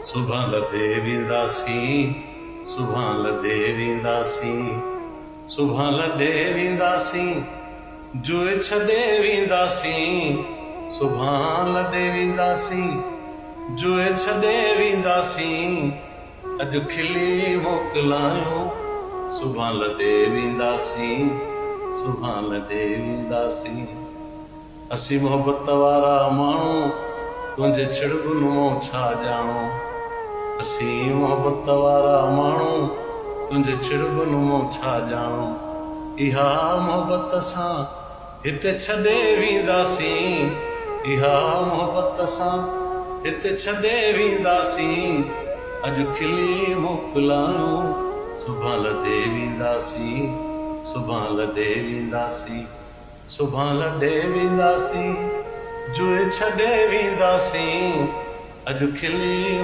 सुभां लॾे वेंदासीं, सुभां लॾे वेंदासीं, सुभां लॾे वेंदासीं, जुए छॾे वेंदासीं, सुभां लॾे वेंदासीं, जुए छॾे वेंदासीं, अॼु खिली मोकिलायूं, सुभां लॾे वेंदासीं, सुभां लॾे वेंदासीं। असीं मोहबत वारा माण्हू तुंहिंजे छिड़बुनि मां छा ॼाणो, असीं मोहबत वारा माण्हू तुंहिंजे छिड़बुनि मां छा ॼाणो। इहा मोहबत सां हिते छॾे वेंदासीं, इहा मोहबत सां हिते छॾे वेंदासीं, अॼु खिली मोकिलायूं, सुभां लॾे वेंदासीं, सुभां लॾे वेंदासीं, सुभां लॾे वेंदासीं, जुए छॾे वेंदासीं, अॼु खिली